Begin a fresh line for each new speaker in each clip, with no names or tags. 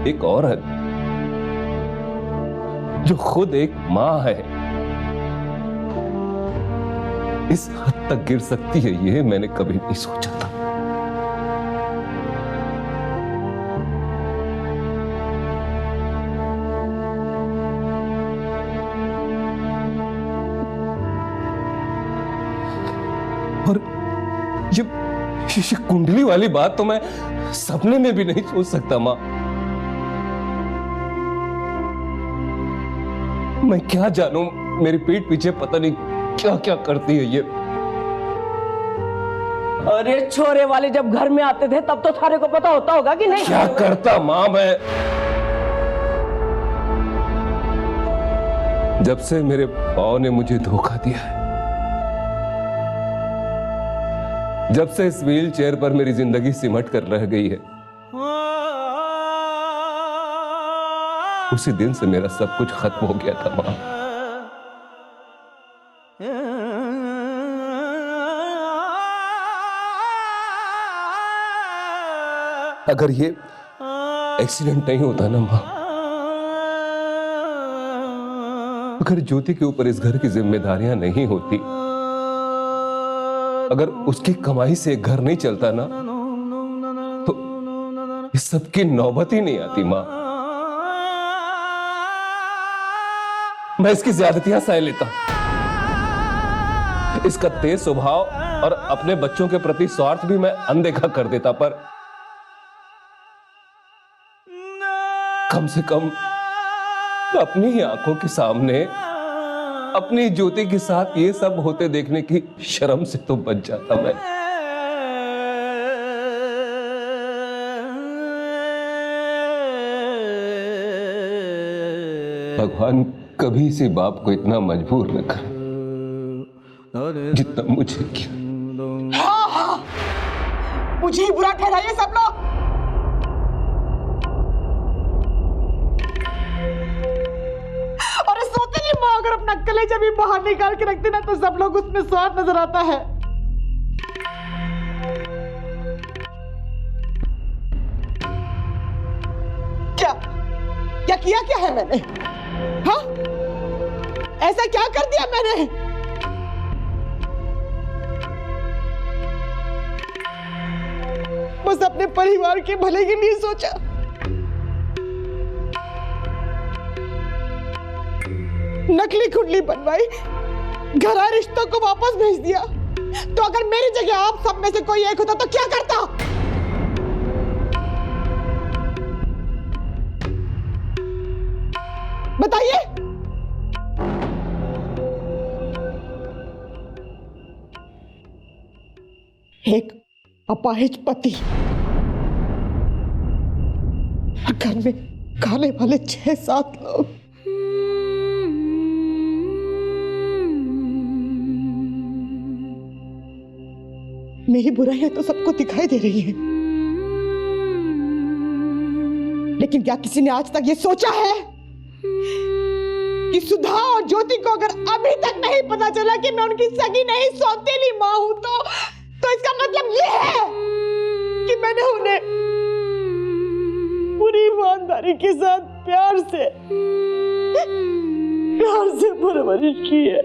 एक औरत जो खुद एक मां है इस हद तक गिर सकती है, ये मैंने कभी नहीं सोचा था। और ये कुंडली वाली बात तो मैं सपने में भी नहीं सोच सकता मां। मैं क्या जानूं, मेरी पीठ पीछे पता नहीं क्या क्या करती है ये।
अरे छोरे वाले जब घर में आते थे तब तो थारे को पता होता होगा कि नहीं?
क्या करता मां मैं? जब से मेरे पाँव ने मुझे धोखा दिया है, जब से इस व्हील चेयर पर मेरी जिंदगी सिमट कर रह गई है, उसी दिन से मेरा सब कुछ खत्म हो गया था मां। अगर ये एक्सीडेंट नहीं होता ना मां, अगर ज्योति के ऊपर इस घर की जिम्मेदारियां नहीं होती, अगर उसकी कमाई से एक घर नहीं चलता ना, तो इस सब की नौबत ही नहीं आती मां। मैं इसकी ज्यादतियां सह लेता, इसका तेज स्वभाव और अपने बच्चों के प्रति स्वार्थ भी मैं अनदेखा कर देता, पर कम से कम अपनी ही आंखों के सामने अपनी ज्योति के साथ ये सब होते देखने की शर्म से तो बच जाता मैं। भगवान कभी से बाप को इतना मजबूर न करे जितना मुझे किया।
हाँ हाँ, मुझे ही बुरा ठहराइए सब लोग। और सोतेली माँ अगर अपना कलेजा भी बाहर निकाल के रखते ना तो सब लोग उसमें स्वाद नजर आता है। क्या क्या किया क्या है मैंने? हाँ, ऐसा क्या कर दिया मैंने? बस अपने परिवार के भले के लिए सोचा। नकली कुंडली बनवाई, घर आए रिश्तों को वापस भेज दिया। तो अगर मेरी जगह आप सब में से कोई एक होता तो क्या करता? बताइए। एक अपाहिज पति, घर में खाने वाले 6-7 लोग। मेरी बुराइयां तो सबको दिखाई दे रही है, लेकिन क्या किसी ने आज तक ये सोचा है कि सुधा और ज्योति को अगर अभी तक नहीं पता चला कि मैं उनकी सगी नहीं सौतेली मां हूं, तो इसका मतलब ये है कि मैंने उन्हें पूरी ईमानदारी के साथ प्यार से परवरिश की है।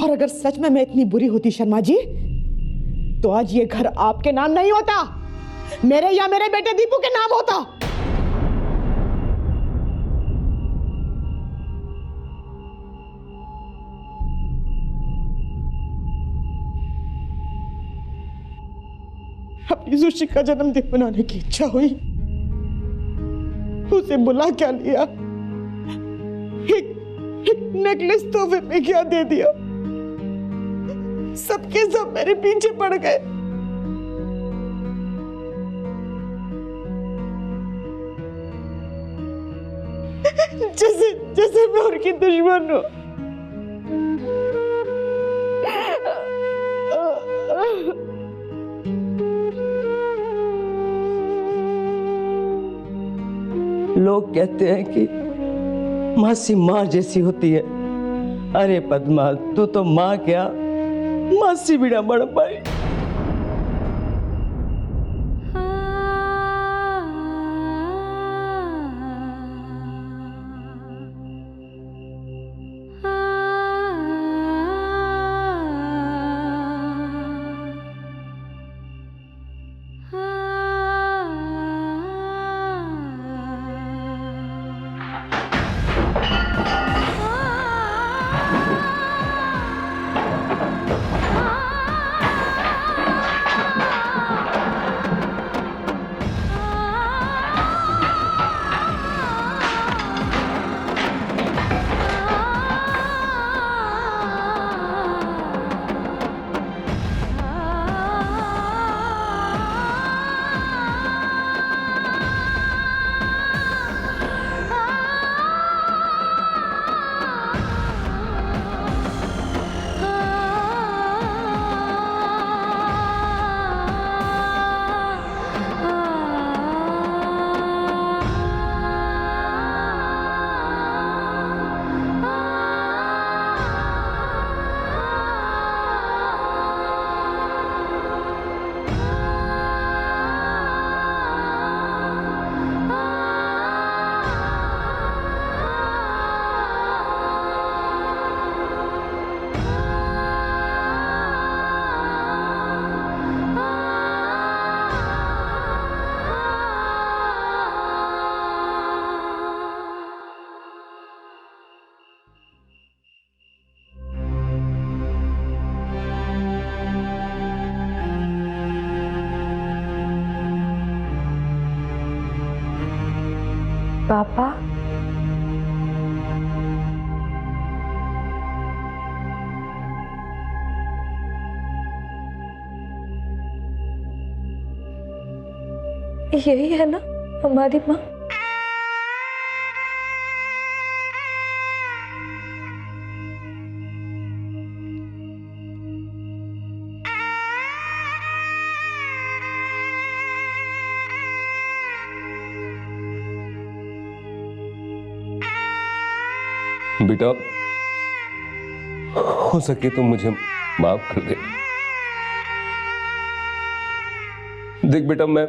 और अगर सच में मैं इतनी बुरी होती शर्मा जी, तो आज ये घर आपके नाम नहीं होता, मेरे या मेरे बेटे दीपू के नाम होता। अपनी सुशी का जन्मदिन मनाने की इच्छा हुई, उसे बुला क्या लिया, एक नेकलेस तोहफे में क्या दे दिया। सबके सब मेरे पीछे पड़ गए। जैसे मैं उनकी दुश्मन हूं।
लोग कहते हैं कि मासी माँ जैसी होती है। अरे पद्मा, तू तो माँ क्या, मासी भी ना बन पाई।
पापा, यही है ना हमारी माँ?
बेटा, हो सके तो मुझे माफ कर दे। देख बेटा, मैं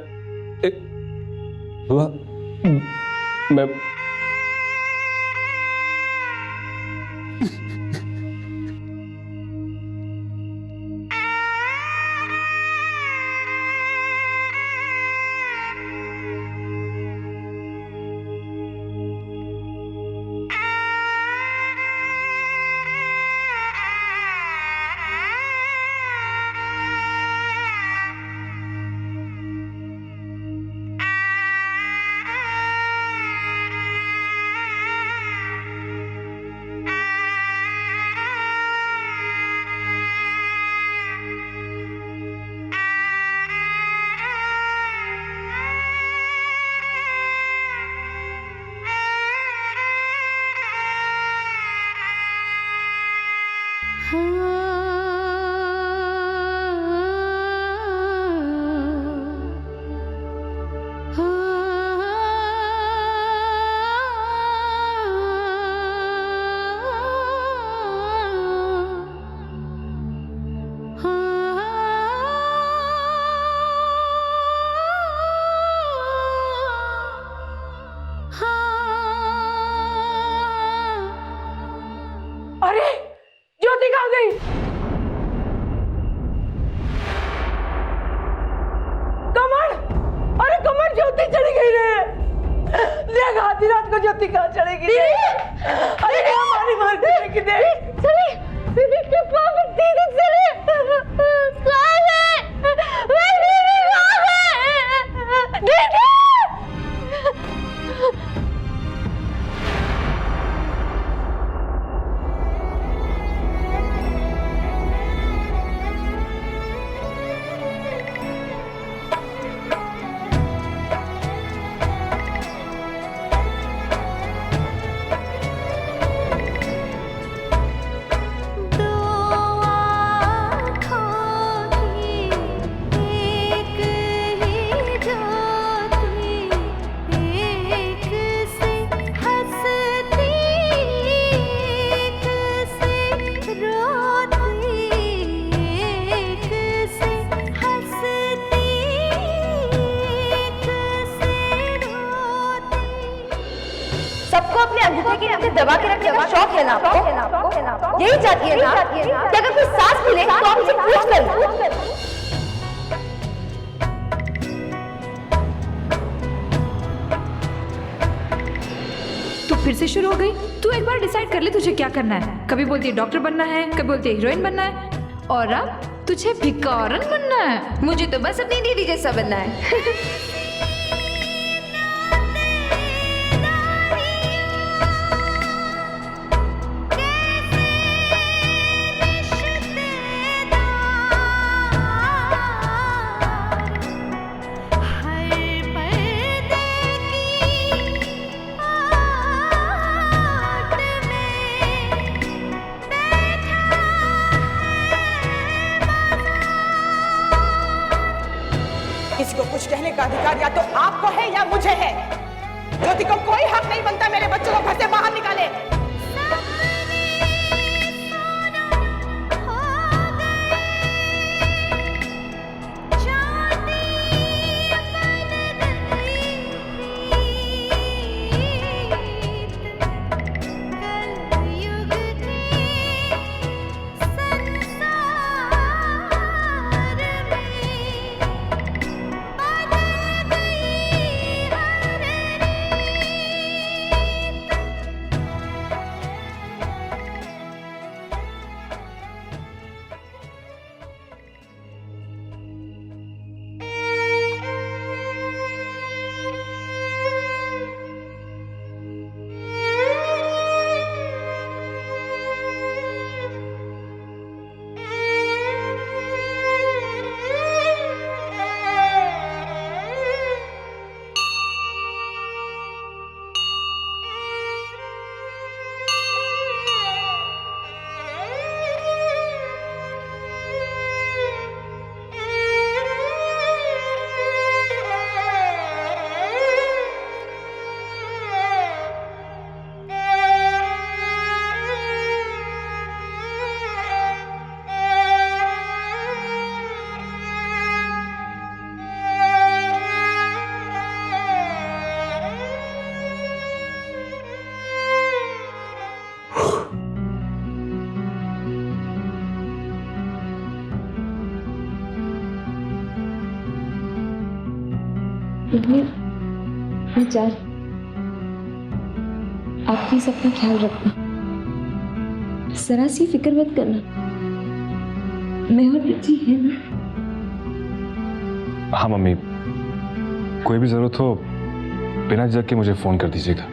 अरे ज्योति कहाँ गई? कमल, अरे कमल, ज्योति चली गई रे। देख आधी रात को ज्योति कहाँ चलेगी? अरे हमारी मार की देख चली। दीदी के पास दीदी चली। कहाँ है? दीदी कहाँ है? दीदी!
कि मुझे दबा के रखने का शौक है ना आपको? यही चाहती है ना कि अगर कोई सांस मिले तो आप मुझे पूछ कर।
तो फिर से शुरू हो गई। तू एक बार डिसाइड कर ले तुझे क्या करना है। कभी बोलती है डॉक्टर बनना है, कभी बोलती है हीरोइन बनना है, और अब तुझे भिखारन बनना है।
मुझे तो बस अपनी दीदी जैसा बनना है।
किसी को कुछ कहने का अधिकार या तो आपको है या मुझे है। ज्योति को कोई हक नहीं बनता मेरे बच्चों को घर से बाहर निकाले।
मैं जा रही। आप प्लीज अपना ख्याल रखना, जरा सी फिक्र मत करना। मैं और बच्ची है ना।
हाँ मम्मी, कोई भी जरूरत हो बिना झिझक के मुझे फोन कर दीजिएगा।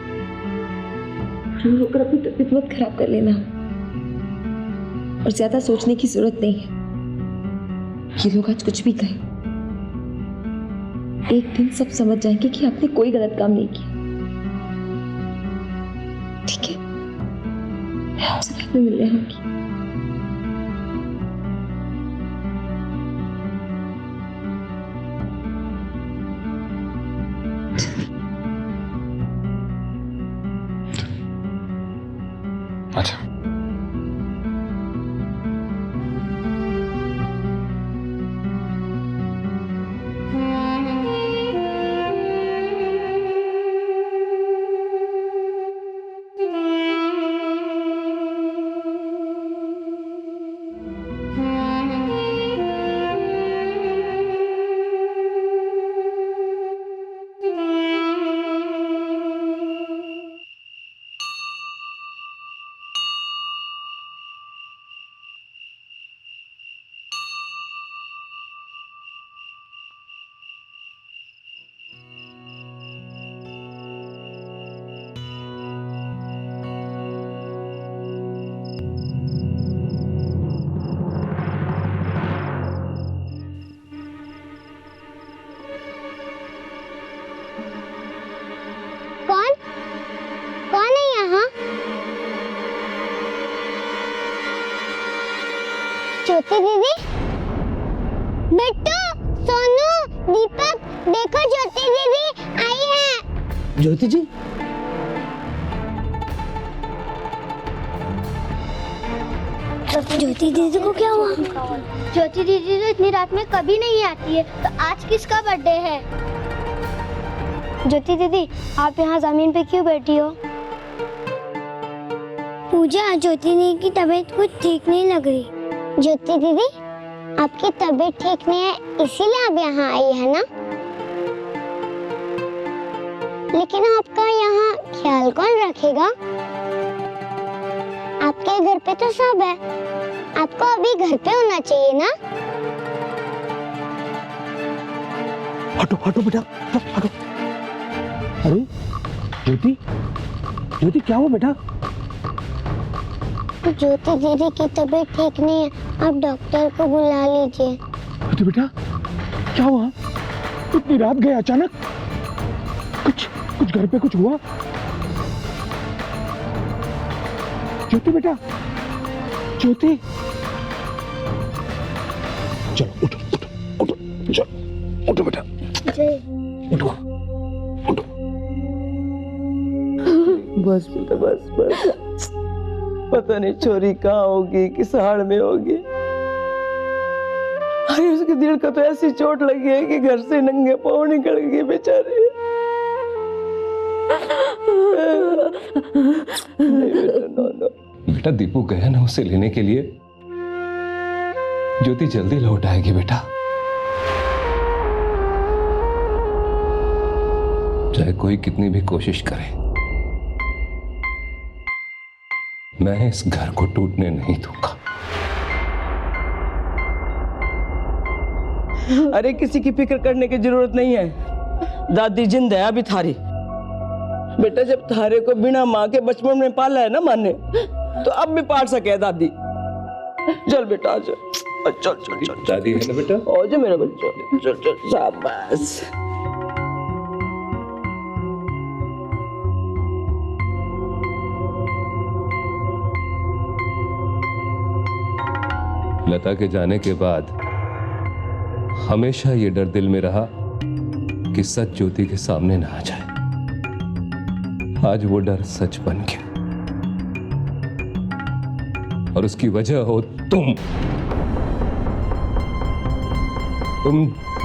रोकर अपनी तबीयत मत खराब कर लेना, और ज्यादा सोचने की जरूरत नहीं है। ये लोग आज कुछ भी कहें, एक दिन सब समझ जाएंगे कि आपने कोई गलत काम नहीं किया। ठीक है, मैं आपसे बाद में मिलने आऊंगी।
अच्छा,
ज्योति दीदी, बिट्टू, सोनू, दीपक, देखो ज्योति दीदी आई है।
ज्योति जी,
ज्योति दीदी को क्या हुआ? ज्योति दीदी तो इतनी रात में कभी नहीं आती है, तो आज किसका बर्थडे है? ज्योति दीदी, आप यहाँ जमीन पे क्यों बैठी हो? पूजा, ज्योति दीदी की तबीयत कुछ ठीक नहीं लग रही। ज्योति दीदी, आपकी तबीयत ठीक नहीं है इसीलिए आप यहाँ आई है ना? लेकिन आपका यहाँ ख्याल कौन रखेगा? आपके घर पे तो सब है, आपको अभी घर पे होना चाहिए ना?
हटो हटो बेटा, हटो। अरे ज्योति, ज्योति क्या हुआ बेटा?
ज्योति दीदी की तबीयत ठीक नहीं है, आप डॉक्टर को बुला लीजिए।
अरे बेटा क्या हुआ? इतनी रात गए अचानक? कुछ घर पे कुछ हुआ? ज्योति बेटा, ज्योति, चलो उठो उठो उठो, चलो उठो बेटा, उठो उठो।
बस बेटा बस बस, पता नहीं चोरी कहाँ होगी, किस हाड़ में होगी। अरे उसके दिल का तो ऐसी चोट लगी है कि घर से नंगे पाँव निकल गए बेचारे।
बेटा दीपू गया ना उसे लेने के लिए, ज्योति जल्दी लौट आएगी बेटा। चाहे कोई कितनी भी कोशिश करे, मैं इस घर को टूटने नहीं दूंगा।
अरे किसी की फिक्र करने की जरूरत नहीं है, दादी जिंदा है अभी थारी। बेटा जब थारे को बिना माँ के बचपन में पाला है ना माँ ने, तो अब भी पाल सके दादी। चल बेटा चल चल चल चल,
दादी है ना बेटा?
ओ जो मेरा बच्चा, चल चल शाबाश।
लता के जाने के बाद हमेशा ये डर दिल में रहा कि सच ज्योति के सामने ना आ जाए। आज वो डर सच बन गया, और उसकी वजह हो तुम। तुम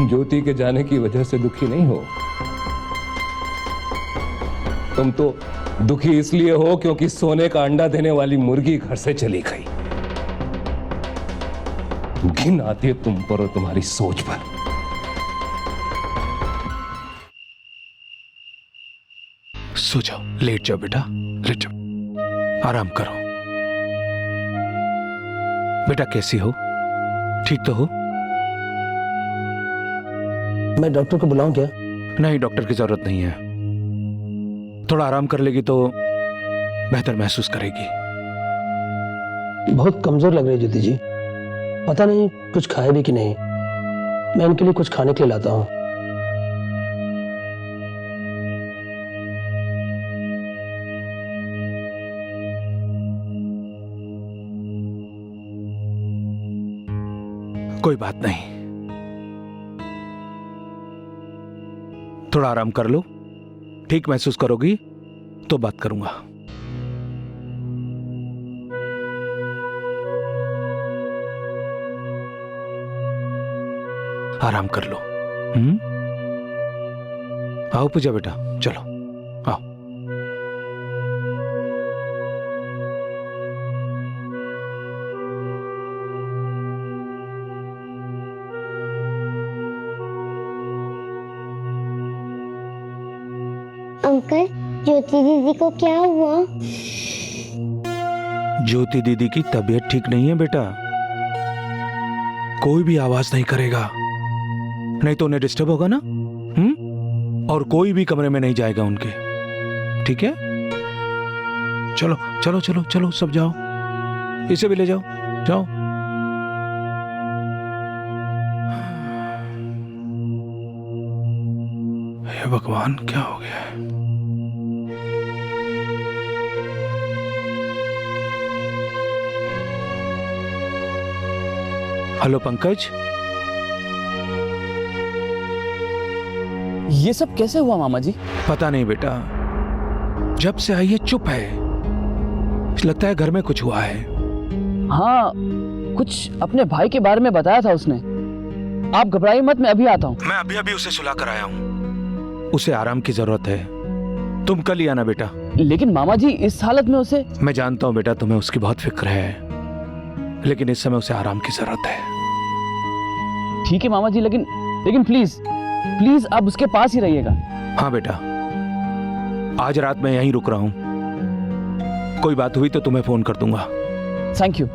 ज्योति के जाने की वजह से दुखी नहीं हो, तुम तो दुखी इसलिए हो क्योंकि सोने का अंडा देने वाली मुर्गी घर से चली गई। घिन आती है तुम पर और तुम्हारी सोच पर।
सो जाओ, लेट जाओ बेटा, लेट जाओ, आराम करो। बेटा कैसी हो? ठीक तो हो?
मैं डॉक्टर को बुलाऊं क्या?
नहीं, डॉक्टर की जरूरत नहीं है। थोड़ा आराम कर लेगी तो बेहतर महसूस करेगी।
बहुत कमजोर लग रही है ज्योति जी, पता नहीं कुछ खाए भी कि नहीं। मैं इनके लिए कुछ खाने के लिए लाता हूँ।
कोई बात नहीं, थोड़ा आराम कर लो, ठीक महसूस करोगी तो बात करूंगा। आराम कर लो। आओ पूजा बेटा, चलो आओ।
अंकल, ज्योति दीदी को क्या हुआ?
ज्योति दीदी की तबीयत ठीक नहीं है बेटा, कोई भी आवाज नहीं करेगा, नहीं तो उन्हें डिस्टर्ब होगा ना। और कोई भी कमरे में नहीं जाएगा उनके, ठीक है? चलो चलो चलो चलो, सब जाओ, इसे भी ले जाओ, जाओ। हे भगवान, क्या हो गया है? हेलो पंकज,
ये सब कैसे हुआ मामा जी?
पता नहीं बेटा, जब से आई है चुप है, लगता है घर में कुछ हुआ है।
हाँ, कुछ अपने भाई के बारे में बताया था उसने। आप घबराइए मत, मैं अभी आता हूँ।
मैं अभी अभी उसे सुला कर आया हूँ। उसे आराम की जरूरत है, तुम कल ही आना बेटा।
लेकिन मामा जी इस हालत में उसे।
मैं जानता हूं बेटा तुम्हें उसकी बहुत फिक्र है, लेकिन इस समय उसे आराम की जरूरत है।
ठीक है मामा जी, लेकिन प्लीज प्लीज आप उसके पास ही रहिएगा।
हाँ बेटा, आज रात मैं यहीं रुक रहा हूं। कोई बात हुई तो तुम्हें फोन कर दूंगा।
Thank you.